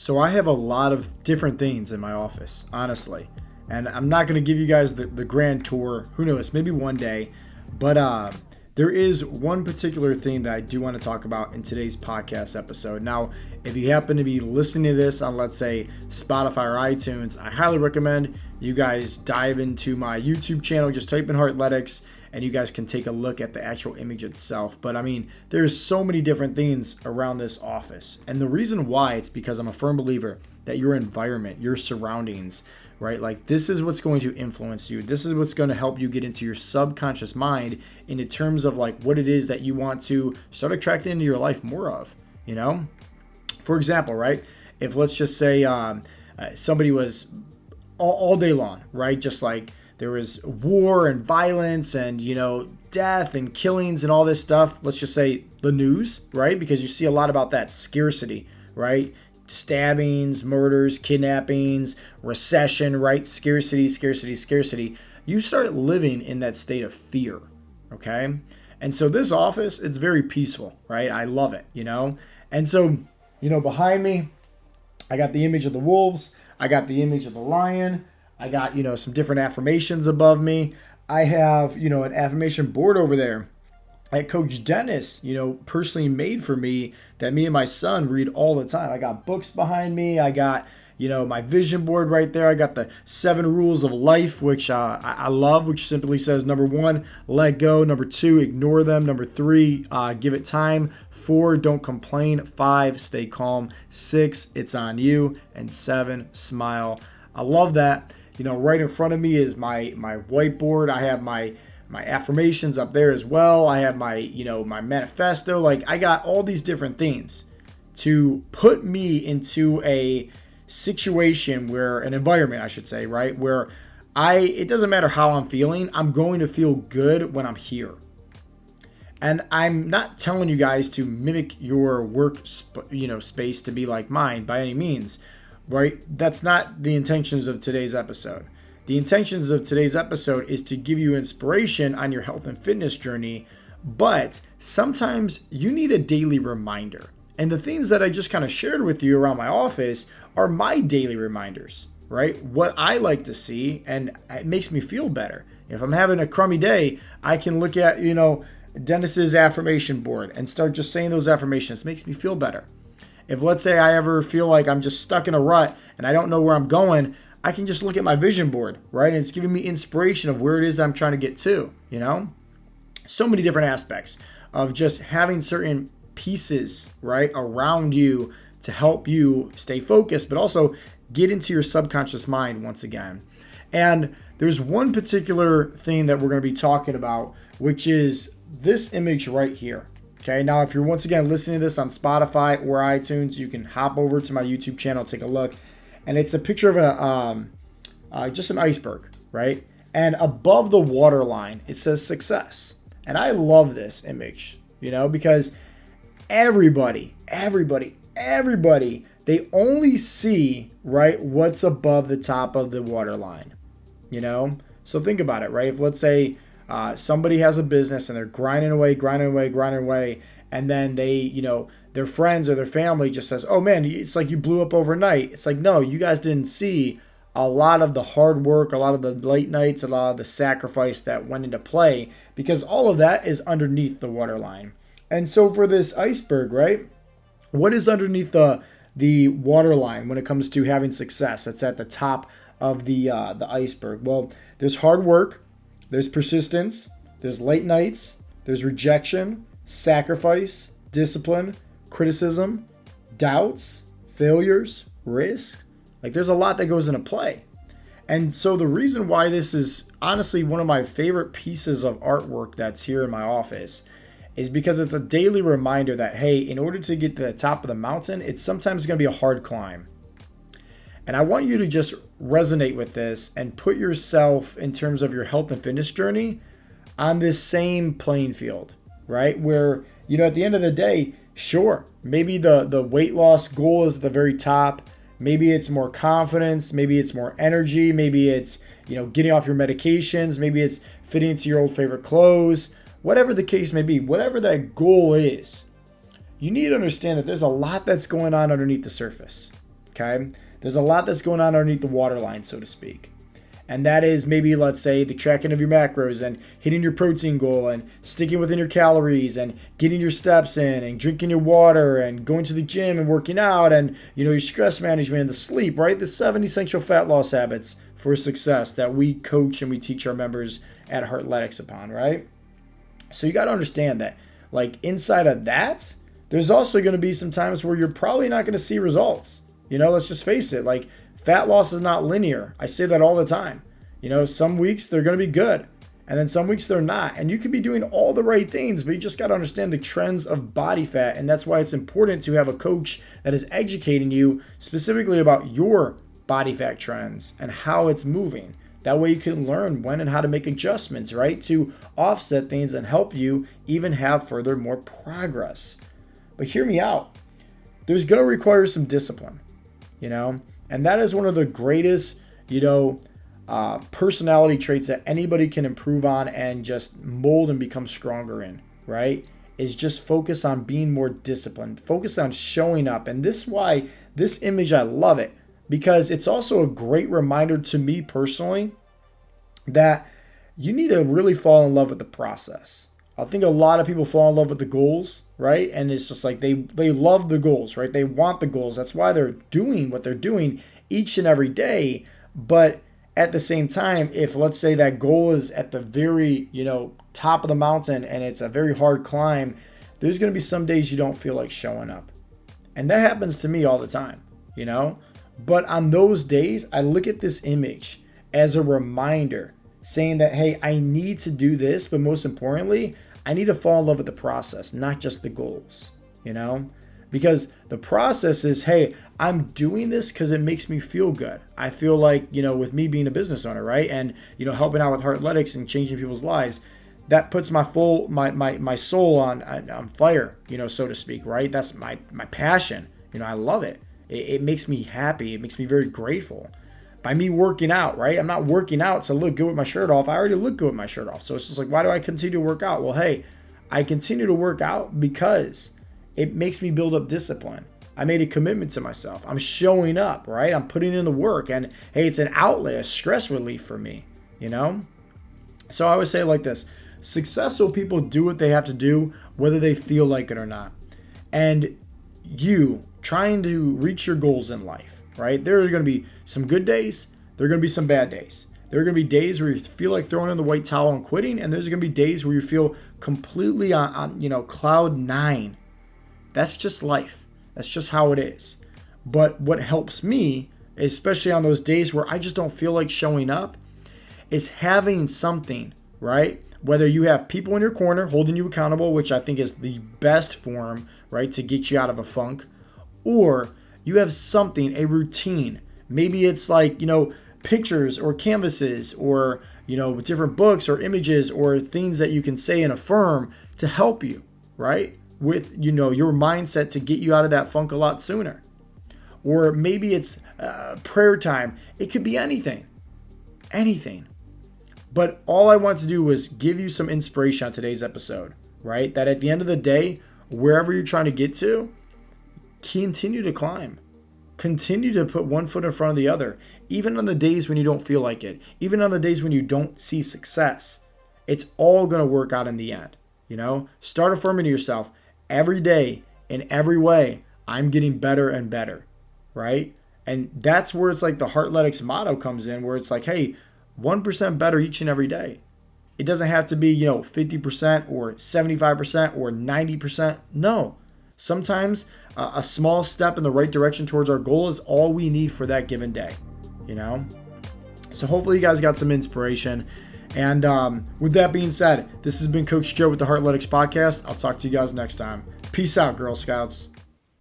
So I have a lot of different things in my office, honestly. And I'm not going to give you guys the grand tour. Who knows? Maybe one day. But there is one particular thing that I do want to talk about in today's podcast episode. Now, if you happen to be listening to this on, let's say, Spotify or iTunes, I highly recommend you guys dive into my YouTube channel. Just type in Heartletics and you guys can take a look at the actual image itself. But I mean, there's so many different things around this office. And the reason why, it's because I'm a firm believer that your environment, your surroundings, right? Like, this is what's going to influence you. This is what's going to help you get into your subconscious mind in terms of like what it is that you want to start attracting into your life more of, you know? For example, right? If let's just say somebody was all day long, right? Just like there was war and violence and, death and killings and all this stuff. Let's just say the news, right? Because you see a lot about that scarcity, right? Stabbings, murders, kidnappings, recession, right? Scarcity, scarcity, scarcity. You start living in that state of fear, okay? And so this office, it's very peaceful, right? I love it, And so, behind me, I got the image of the wolves. I got the image of the lion. I got, some different affirmations above me. I have, an affirmation board over there that Coach Dennis, personally made for me that me and my son read all the time. I got books behind me. I got, my vision board right there. I got the 7 rules of life, which I love, which simply says, number 1, let go. Number 2, ignore them. Number 3, give it time. 4, don't complain. 5, stay calm. 6, it's on you. And 7, smile. I love that. Right in front of me is my whiteboard. I have my affirmations up there as well. I have my, my manifesto. Like, I got all these different things to put me into a situation where, an environment, I should say, right? Where it doesn't matter how I'm feeling, I'm going to feel good when I'm here. And I'm not telling you guys to mimic your work, space to be like mine by any means, right? That's not the intentions of today's episode. The intentions of today's episode is to give you inspiration on your health and fitness journey, but sometimes you need a daily reminder. And the things that I just kind of shared with you around my office are my daily reminders, right? What I like to see, and it makes me feel better. If I'm having a crummy day, I can look at, Dennis's affirmation board and start just saying those affirmations. It makes me feel better. If let's say I ever feel like I'm just stuck in a rut and I don't know where I'm going, I can just look at my vision board, right? And it's giving me inspiration of where it is that I'm trying to get to, So many different aspects of just having certain pieces, right, around you to help you stay focused, but also get into your subconscious mind once again. And there's one particular thing that we're going to be talking about, which is this image right here. Okay, now if you're once again listening to this on Spotify or iTunes, you can hop over to my YouTube channel, take a look. And it's a picture of just an iceberg, right? And above the waterline, it says success. And I love this image, because everybody, they only see, right, what's above the top of the waterline, So think about it, right? If let's say somebody has a business and they're grinding away, and then they, their friends or their family just says, oh man, it's like you blew up overnight. It's like, no, you guys didn't see a lot of the hard work, a lot of the late nights, a lot of the sacrifice that went into play, because all of that is underneath the waterline. And so for this iceberg, right, what is underneath the waterline when it comes to having success? That's at the top of the iceberg. Well, there's hard work, there's persistence, there's late nights, there's rejection, sacrifice, discipline, criticism, doubts, failures, risk. Like, there's a lot that goes into play. And so the reason why this is honestly one of my favorite pieces of artwork that's here in my office is because it's a daily reminder that, hey, in order to get to the top of the mountain, it's sometimes going to be a hard climb. And I want you to just resonate with this and put yourself, in terms of your health and fitness journey, on this same playing field, right? Where, at the end of the day, sure, maybe the weight loss goal is at the very top. Maybe it's more confidence. Maybe it's more energy. Maybe it's, getting off your medications. Maybe it's fitting into your old favorite clothes. Whatever the case may be, whatever that goal is, you need to understand that there's a lot that's going on underneath the surface. Okay? There's a lot that's going on underneath the waterline, so to speak. And that is maybe, let's say, the tracking of your macros and hitting your protein goal and sticking within your calories and getting your steps in and drinking your water and going to the gym and working out and, your stress management and the sleep, right? The 7 essential fat loss habits for success that we coach and we teach our members at Heartletics upon, right? So you got to understand that, like, inside of that, there's also going to be some times where you're probably not going to see results. Let's just face it. Like, fat loss is not linear. I say that all the time. Some weeks they're going to be good, and then some weeks they're not. And you could be doing all the right things, but you just got to understand the trends of body fat. And that's why it's important to have a coach that is educating you specifically about your body fat trends and how it's moving. That way you can learn when and how to make adjustments, right? To offset things and help you even have further more progress. But hear me out. There's going to require some discipline. And that is one of the greatest, personality traits that anybody can improve on and just mold and become stronger in, right? Is just focus on being more disciplined, focus on showing up. And this is why this image, I love it, because it's also a great reminder to me personally that you need to really fall in love with the process. I think a lot of people fall in love with the goals, right? And it's just like they love the goals, right? They want the goals. That's why they're doing what they're doing each and every day. But at the same time, if let's say that goal is at the very, top of the mountain and it's a very hard climb, there's going to be some days you don't feel like showing up. And that happens to me all the time, But on those days, I look at this image as a reminder saying that, hey, I need to do this, but most importantly, I need to fall in love with the process, not just the goals, Because the process is, hey, I'm doing this because it makes me feel good. I feel like, with me being a business owner, right? And, helping out with Heartletics and changing people's lives, that puts my soul on fire, so to speak, right? That's my passion. I love it. It makes me happy. It makes me very grateful. By me working out, right? I'm not working out to look good with my shirt off. I already look good with my shirt off. So it's just like, why do I continue to work out? Well, hey, I continue to work out because it makes me build up discipline. I made a commitment to myself. I'm showing up, right? I'm putting in the work. And hey, it's an outlet, a stress relief for me, So I would say it like this. Successful people do what they have to do, whether they feel like it or not. And you trying to reach your goals in life, right? There are going to be some good days. There are going to be some bad days. There are going to be days where you feel like throwing in the white towel and quitting. And there's going to be days where you feel completely on cloud 9. That's just life. That's just how it is. But what helps me, especially on those days where I just don't feel like showing up, is having something, right? Whether you have people in your corner holding you accountable, which I think is the best form, right, to get you out of a funk, or you have something, a routine. Maybe it's like, pictures or canvases or, different books or images or things that you can say and affirm to help you, right? With, your mindset to get you out of that funk a lot sooner. Or maybe it's prayer time. It could be anything. But all I want to do was give you some inspiration on today's episode, right? That at the end of the day, wherever you're trying to get to, continue to climb. Continue to put one foot in front of the other, even on the days when you don't feel like it, even on the days when you don't see success. It's all going to work out in the end. Start affirming to yourself every day in every way. I'm getting better and better, right? And that's where it's like the Heartletics motto comes in, where it's like, hey, 1% better each and every day. It doesn't have to be, 50% or 75% or 90%. No. Sometimes a small step in the right direction towards our goal is all we need for that given day, So hopefully you guys got some inspiration. And with that being said, this has been Coach Joe with the Heartletics Podcast. I'll talk to you guys next time. Peace out, Girl Scouts.